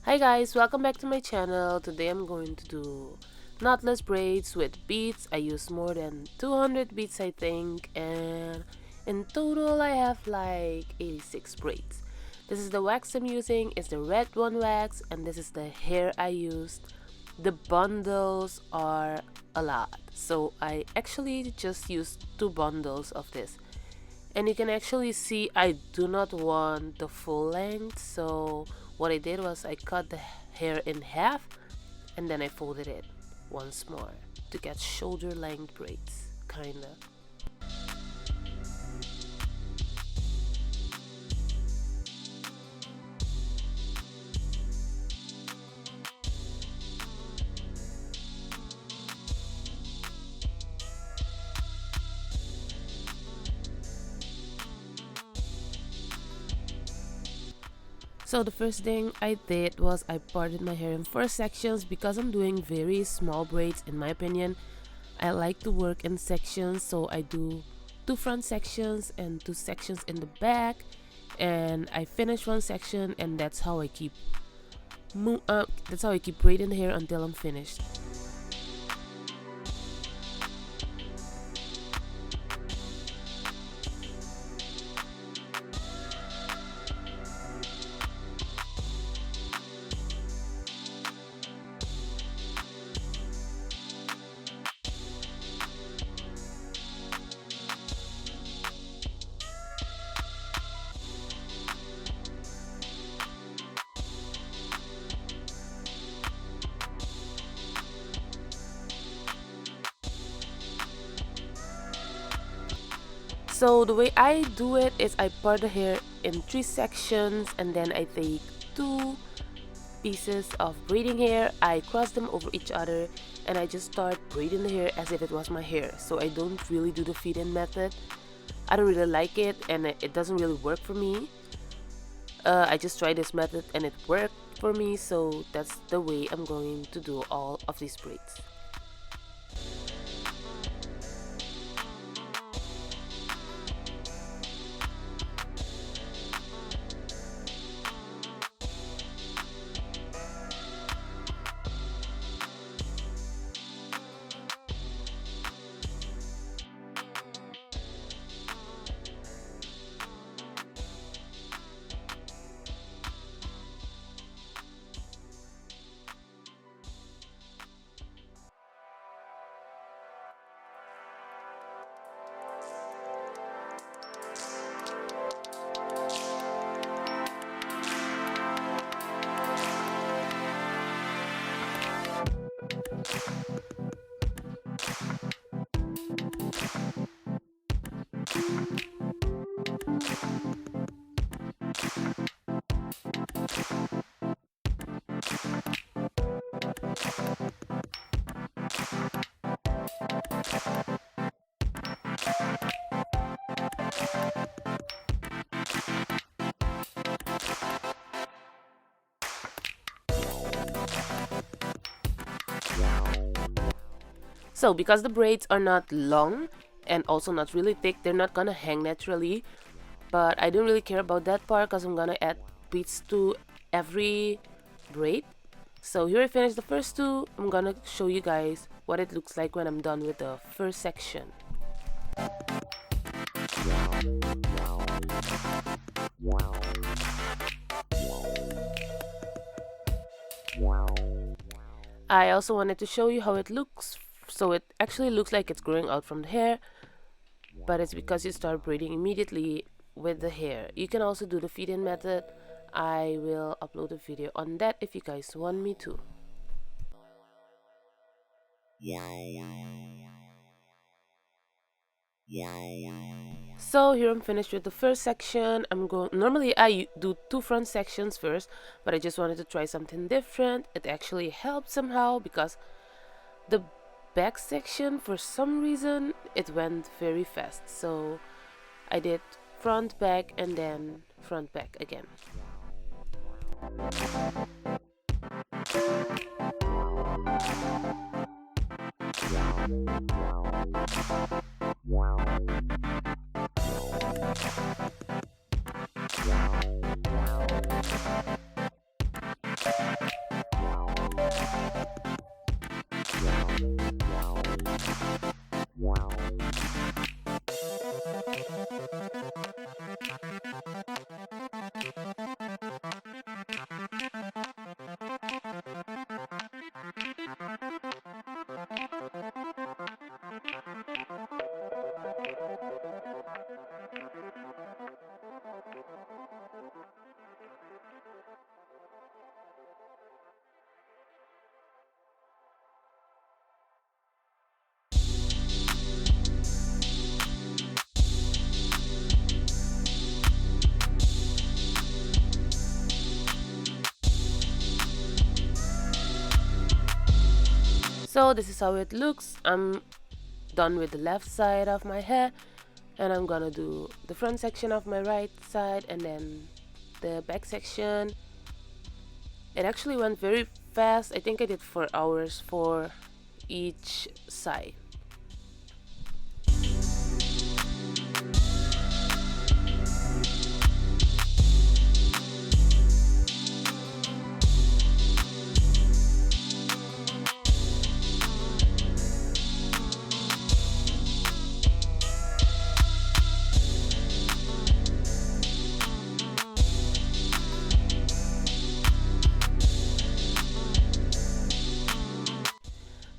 Hi guys, welcome back to my channel. Today I'm going to do knotless braids with beads. I use more than 200 beads I think, and in total I have like 86 braids. This is the wax I'm using, it's the red one wax, and this is the hair I used. The bundles are a lot, so I actually just used 2 bundles of this. And you can actually see I do not want the full length, so what I did was I cut the hair in half and then I folded it once more to get shoulder length braids, kinda. So the first thing I did was I parted my hair in 4 sections because I'm doing very small braids. In my opinion, I like to work in sections, so I do 2 front sections and 2 sections in the back, and I finish one section, and that's how I keep braiding the hair until I'm finished. So the way I do it is I part the hair in 3 sections, and then I take 2 pieces of braiding hair, I cross them over each other, and I just start braiding the hair as if it was my hair. So I don't really do the feed-in method. I don't really like it, and it doesn't really work for me. I just tried this method and it worked for me, so that's the way I'm going to do all of these braids. So because the braids are not long and also not really thick, they're not gonna hang naturally, but I don't really care about that part because I'm gonna add beads to every braid. So here I finished the first 2. I'm gonna show you guys what it looks like when I'm done with the first section. I also wanted to show you how it looks. So it actually looks like it's growing out from the hair, but it's because you start braiding immediately with the hair. You can also do the feed-in method. I will upload a video on that if you guys want me to. So here I'm finished with the first section. Normally I do 2 front sections first, but I just wanted to try something different. It actually helped somehow because the back section, for some reason, it went very fast. So I did front, back, and then front, back again. So this is how it looks. I'm done with the left side of my hair, and I'm gonna do the front section of my right side and then the back section. It actually went very fast. I think I did 4 hours for each side.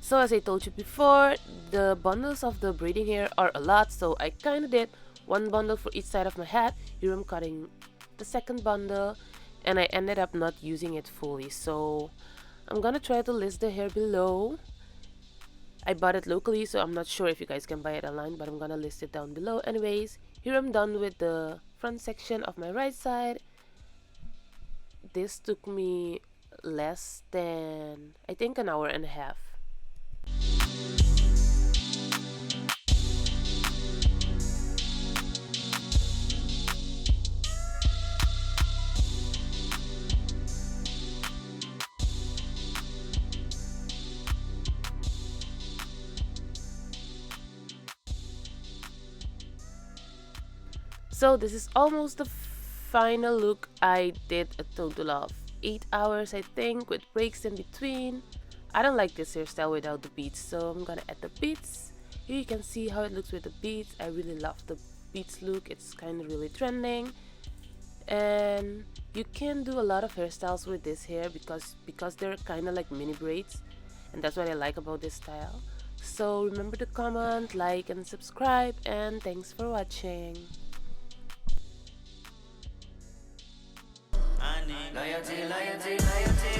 So as I told you before, the bundles of the braiding hair are a lot, so I kind of did one bundle for each side of my head. Here I'm cutting the second bundle, and I ended up not using it fully, so I'm gonna try to list the hair below. I bought it locally, so I'm not sure if you guys can buy it online, but I'm gonna list it down below. Anyways, here I'm done with the front section of my right side. This took me less than, I think, an hour and a half. So this is almost the final look. I did a total of 8 hours, I think, with breaks in between. I don't like this hairstyle without the beads, so I'm gonna add the beads. Here you can see how it looks with the beads. I really love the beads look. It's kind of really trending, and you can do a lot of hairstyles with this hair because they're kind of like mini braids, and that's what I like about this style. So remember to comment, like, and subscribe, and thanks for watching. Loyalty, loyalty, loyalty.